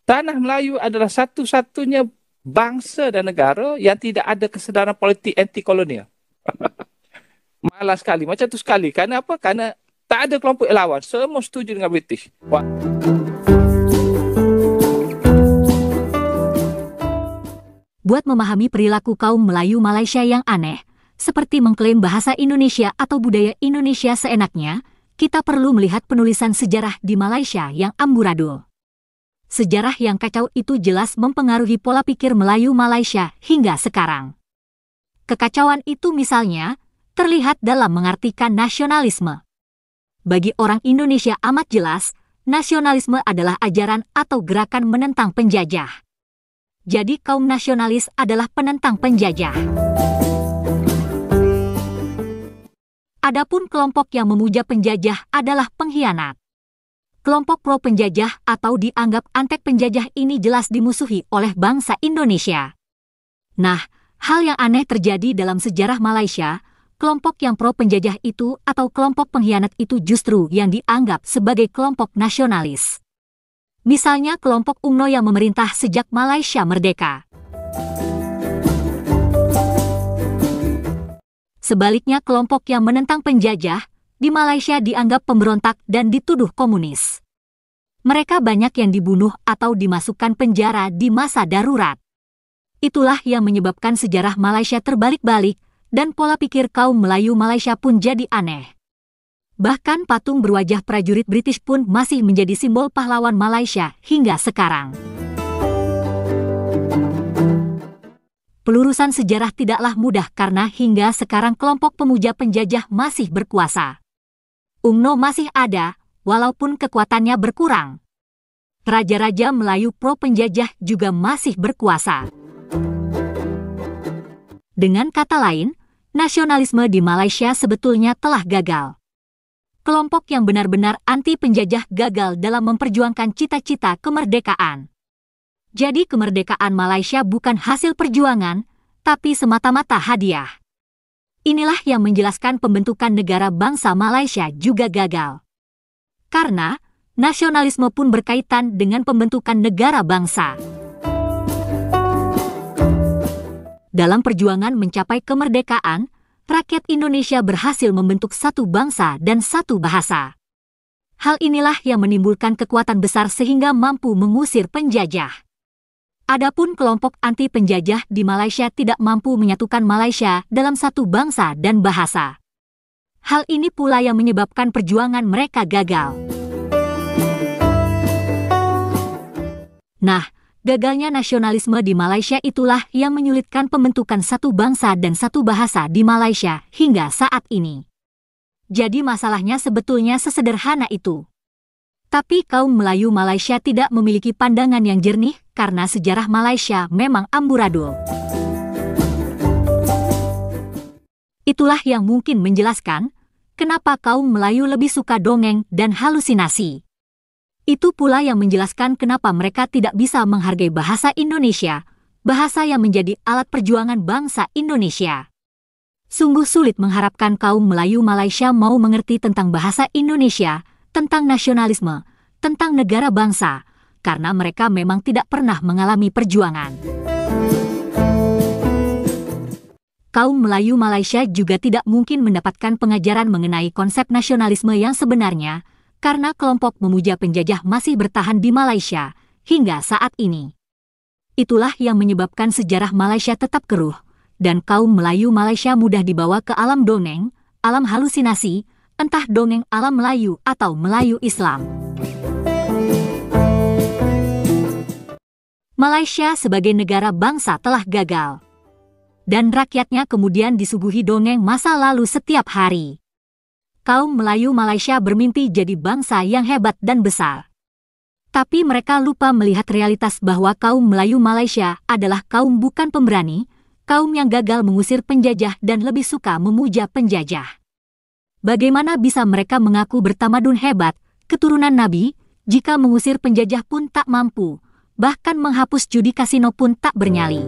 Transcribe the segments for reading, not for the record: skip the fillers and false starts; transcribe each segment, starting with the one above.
Tanah Melayu adalah satu-satunya bangsa dan negara yang tidak ada kesedaran politik anti kolonial. Malas sekali, macam tu sekali. Kerana apa? Kerana tak ada kelompok yang lawan. Semua setuju dengan British. Buat memahami perilaku kaum Melayu Malaysia yang aneh, seperti mengklaim bahasa Indonesia atau budaya Indonesia seenaknya, kita perlu melihat penulisan sejarah di Malaysia yang amburadul. Sejarah yang kacau itu jelas mempengaruhi pola pikir Melayu Malaysia hingga sekarang. Kekacauan itu misalnya terlihat dalam mengartikan nasionalisme. Bagi orang Indonesia amat jelas, nasionalisme adalah ajaran atau gerakan menentang penjajah. Jadi kaum nasionalis adalah penentang penjajah. Adapun kelompok yang memuja penjajah adalah pengkhianat. Kelompok pro-penjajah atau dianggap antek penjajah ini jelas dimusuhi oleh bangsa Indonesia. Nah, hal yang aneh terjadi dalam sejarah Malaysia, kelompok yang pro-penjajah itu atau kelompok pengkhianat itu justru yang dianggap sebagai kelompok nasionalis. Misalnya kelompok UMNO yang memerintah sejak Malaysia merdeka. Sebaliknya kelompok yang menentang penjajah, di Malaysia dianggap pemberontak dan dituduh komunis. Mereka banyak yang dibunuh atau dimasukkan penjara di masa darurat. Itulah yang menyebabkan sejarah Malaysia terbalik-balik dan pola pikir kaum Melayu Malaysia pun jadi aneh. Bahkan patung berwajah prajurit British pun masih menjadi simbol pahlawan Malaysia hingga sekarang. Pelurusan sejarah tidaklah mudah karena hingga sekarang kelompok pemuja penjajah masih berkuasa. UMNO masih ada, walaupun kekuatannya berkurang. Raja-raja Melayu pro-penjajah juga masih berkuasa. Dengan kata lain, nasionalisme di Malaysia sebetulnya telah gagal. Kelompok yang benar-benar anti-penjajah gagal dalam memperjuangkan cita-cita kemerdekaan. Jadi kemerdekaan Malaysia bukan hasil perjuangan, tapi semata-mata hadiah. Inilah yang menjelaskan pembentukan negara bangsa Malaysia juga gagal. Karena nasionalisme pun berkaitan dengan pembentukan negara bangsa. Dalam perjuangan mencapai kemerdekaan, rakyat Indonesia berhasil membentuk satu bangsa dan satu bahasa. Hal inilah yang menimbulkan kekuatan besar sehingga mampu mengusir penjajah. Adapun kelompok anti-penjajah di Malaysia tidak mampu menyatukan Malaysia dalam satu bangsa dan bahasa. Hal ini pula yang menyebabkan perjuangan mereka gagal. Nah, gagalnya nasionalisme di Malaysia itulah yang menyulitkan pembentukan satu bangsa dan satu bahasa di Malaysia hingga saat ini. Jadi masalahnya sebetulnya sesederhana itu. Tapi kaum Melayu Malaysia tidak memiliki pandangan yang jernih karena sejarah Malaysia memang amburadul. Itulah yang mungkin menjelaskan kenapa kaum Melayu lebih suka dongeng dan halusinasi. Itu pula yang menjelaskan kenapa mereka tidak bisa menghargai bahasa Indonesia, bahasa yang menjadi alat perjuangan bangsa Indonesia. Sungguh sulit mengharapkan kaum Melayu Malaysia mau mengerti tentang bahasa Indonesia, tentang nasionalisme, tentang negara bangsa, karena mereka memang tidak pernah mengalami perjuangan. Kaum Melayu Malaysia juga tidak mungkin mendapatkan pengajaran mengenai konsep nasionalisme yang sebenarnya, karena kelompok memuja penjajah masih bertahan di Malaysia hingga saat ini. Itulah yang menyebabkan sejarah Malaysia tetap keruh, dan kaum Melayu Malaysia mudah dibawa ke alam dongeng, alam halusinasi, entah dongeng alam Melayu atau Melayu Islam. Malaysia sebagai negara bangsa telah gagal. Dan rakyatnya kemudian disuguhi dongeng masa lalu setiap hari. Kaum Melayu Malaysia bermimpi jadi bangsa yang hebat dan besar. Tapi mereka lupa melihat realitas bahwa kaum Melayu Malaysia adalah kaum bukan pemberani, kaum yang gagal mengusir penjajah dan lebih suka memuja penjajah. Bagaimana bisa mereka mengaku bertamadun hebat, keturunan Nabi, jika mengusir penjajah pun tak mampu, bahkan menghapus judi kasino pun tak bernyali.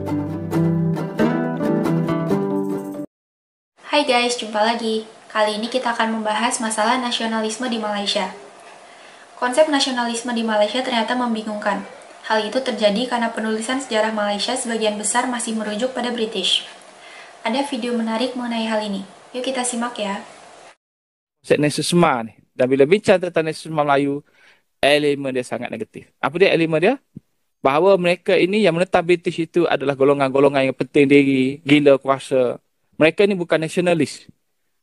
Hai guys, jumpa lagi. Kali ini kita akan membahas masalah nasionalisme di Malaysia. Konsep nasionalisme di Malaysia ternyata membingungkan. Hal itu terjadi karena penulisan sejarah Malaysia sebagian besar masih merujuk pada British. Ada video menarik mengenai hal ini. Yuk kita simak ya. Konsep nasionalisme ni. Dan bila bincang tentang nasionalisme Melayu, elemen dia sangat negatif. Apa dia elemen dia? Bahawa mereka ini yang menentang British itu adalah golongan-golongan yang penting diri, gila kuasa. Mereka ni bukan nasionalis.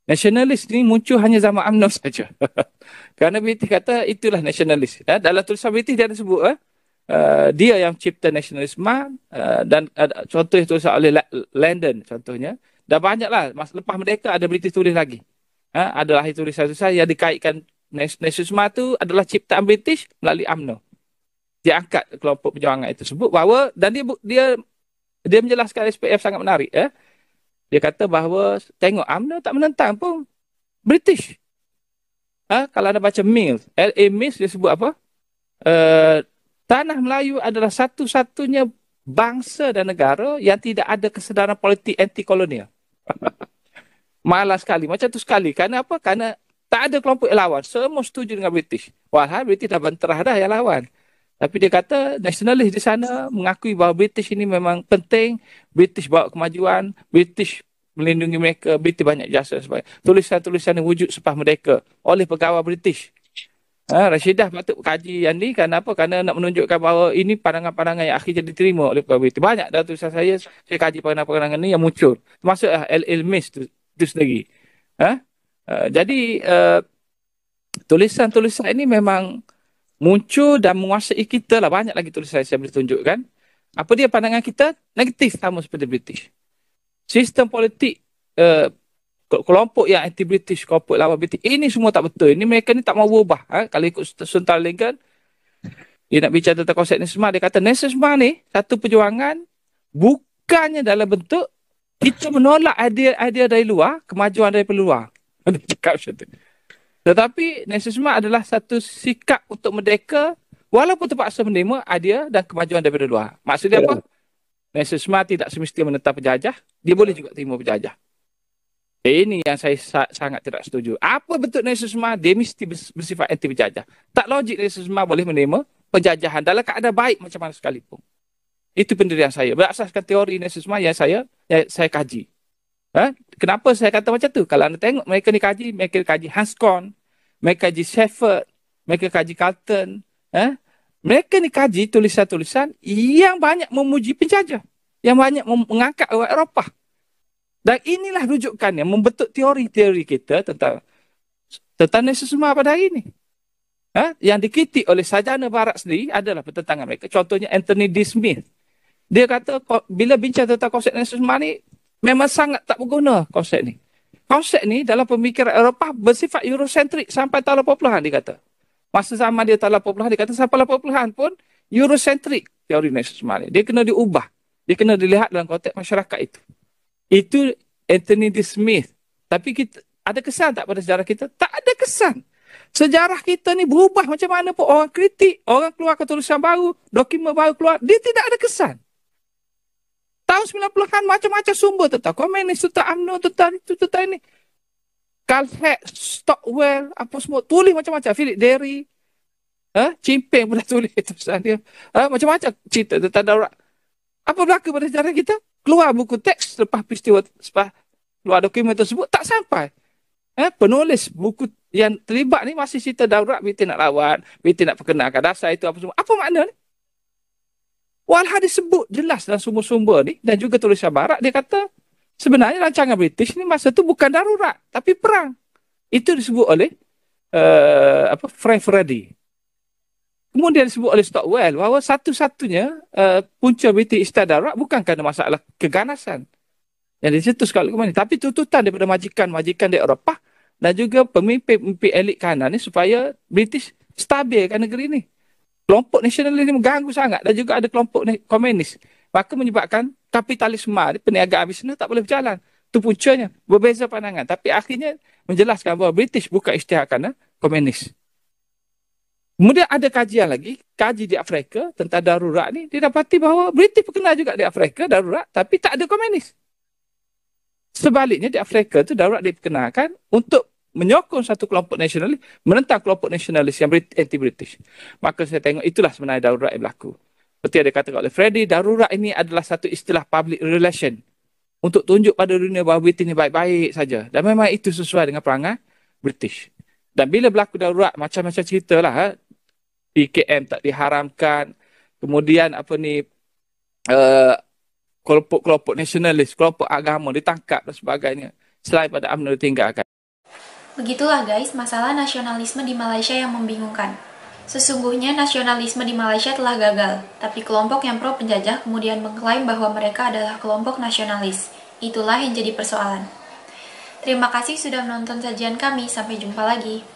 Nasionalis ni muncul hanya zaman UMNO saja. Kerana British kata itulah nasionalis. Dalam tulisan British dia ada sebut dia yang cipta nasionalisme dan contoh tulisan oleh Landon contohnya. Dah banyaklah masa lepas mereka ada British tulis lagi. Adalah tulisan-tulisan yang dikaitkan nasionalisme tu adalah ciptaan British melalui UMNO. Dia angkat kelompok perjuangan itu sebut bahawa dan dia menjelaskan SPF sangat menarik. Dia kata bahawa tengok UMNO tak menentang pun British. Kalau anda baca Mills, L.A. Mills dia sebut apa? Tanah Melayu adalah satu-satunya bangsa dan negara yang tidak ada kesedaran politik anti-kolonial. Malas sekali. Macam tu sekali. Kerana apa? Kerana tak ada kelompok yang lawan. Semua setuju dengan British. Walhal British dah banterah dah yang lawan. Tapi dia kata nasionalis di sana mengakui bahawa British ini memang penting. British bawa kemajuan. British melindungi mereka. British banyak jasa. Tulisan-tulisan yang wujud selepas merdeka oleh pegawai British. Rashidah patut kaji yang ni. Kerana apa? Kerana nak menunjukkan bahawa ini pandangan-pandangan yang akhirnya diterima oleh pegawai British. Banyak dalam tulisan saya kaji pandangan-pandangan ni yang muncul. Termasuk L.L. Mills tu sendiri. Jadi tulisan-tulisan ini memang muncul dan menguasai kita lah. Banyak lagi tulisan saya boleh tunjukkan. Apa dia pandangan kita? Negatif sama seperti British. Sistem politik kelompok yang anti-British, kelompok lawan British, ini semua tak betul. Ini mereka ni tak mau berubah. Kalau ikut Sultan Lincoln, dia nak bicara tentang konsep nasionalisme, dia kata nasionalisme ni satu perjuangan bukannya dalam bentuk kita menolak idea dari luar, kemajuan dari luar. Dia cakap macam tu. Tetapi nasionalisme adalah satu sikap untuk merdeka walaupun terpaksa menerima idea dan kemajuan daripada luar. Maksudnya apa? Nasionalisme tidak semestinya menentang penjajah. Dia boleh juga terima penjajah. Ini yang saya sangat tidak setuju. Apa bentuk nasionalisme? Dia mesti bersifat anti penjajah. Tak logik nasionalisme boleh menerima penjajahan dalam keadaan baik macam mana sekalipun. Itu pendirian saya. Berasaskan teori nasionalisme yang saya kaji. Kenapa saya kata macam tu? Kalau anda tengok mereka ni kaji, mereka kaji Hans Kohn, mereka kaji Shepherd, mereka kaji Carlton. Mereka ni kaji tulisan-tulisan yang banyak memuji penjajah, yang banyak mengangkat orang Eropah. Dan inilah rujukannya membentuk teori-teori kita tentang nasionalisme pada hari ini. Yang dikritik oleh sarjana barat sendiri adalah pertentangan mereka. Contohnya Anthony D. Smith. Dia kata bila bincang tentang konsep nasionalisme ni memang sangat tak berguna konsep ni. Konsep ni dalam pemikiran Eropah bersifat Eurocentrik sampai tahun 80-an dia kata. Masa zaman dia tahun 80-an dia kata sampai 80-an pun Eurocentrik teori nasionalisme ni. Dia kena diubah. Dia kena dilihat dalam konteks masyarakat itu. Itu Anthony D. Smith. Tapi kita ada kesan tak pada sejarah kita? Tak ada kesan. Sejarah kita ni berubah macam mana pun orang kritik, orang keluarkan tulisan baru, dokumen baru keluar, dia tidak ada kesan. Tahun 90-an macam-macam sumber tentang komunis, tentang UMNO, tentang itu, tentang ini. Carl Heck, Stockwell, apa semua, tulis macam-macam. Philip Derry, Chimping pun dah tulis tulisan dia. Macam-macam cerita tentang daurat. Apa berlaku pada sejarah kita? Keluar buku teks lepas peristiwa, lepas keluar dokumen tersebut, tak sampai. Penulis buku yang terlibat ni masih cerita daurat, BT nak lawan, BT nak perkenalkan dasar itu, apa semua. Apa makna ni? Walhal disebut jelas dalam sumber-sumber ni dan juga tulisan barat, dia kata sebenarnya rancangan British ni masa tu bukan darurat tapi perang. Itu disebut oleh Frank Freddy. Kemudian disebut oleh Stockwell bahawa satu-satunya punca British istilah darurat bukan kerana masalah keganasan yang dicetuskan oleh komunis, tapi tuntutan daripada majikan-majikan di Eropah dan juga pemimpin-pemimpin elit kanan ni supaya British stabilkan negeri ni. Kelompok nasionalis ini mengganggu sangat dan juga ada kelompok komunis. Maka menyebabkan kapitalisme, perniagaan bisnes tak boleh berjalan. Itu puncanya. Berbeza pandangan. Tapi akhirnya menjelaskan bahawa British bukan isytihar kanan komunis. Kemudian ada kajian lagi, kaji di Afrika tentang darurat ni, didapati bahawa British berkenal juga di Afrika darurat, tapi tak ada komunis. Sebaliknya di Afrika tu darurat diperkenalkan untuk menyokong satu kelompok nasionalis, menentang kelompok nasionalis yang anti-British. Maka saya tengok itulah sebenarnya darurat yang berlaku. Seperti yang dikatakan oleh Freddy, darurat ini adalah satu istilah public relation untuk tunjuk pada dunia bahawa British ini baik-baik saja. Dan memang itu sesuai dengan perangai British. Dan bila berlaku darurat, macam-macam cerita lah. PKM tak diharamkan. Kemudian kelompok-kelompok nasionalis, kelompok agama ditangkap dan sebagainya. Selain pada UMNO ditinggalkan. Begitulah guys, masalah nasionalisme di Malaysia yang membingungkan. Sesungguhnya nasionalisme di Malaysia telah gagal, tapi kelompok yang pro penjajah kemudian mengklaim bahwa mereka adalah kelompok nasionalis. Itulah yang jadi persoalan. Terima kasih sudah menonton sajian kami, sampai jumpa lagi.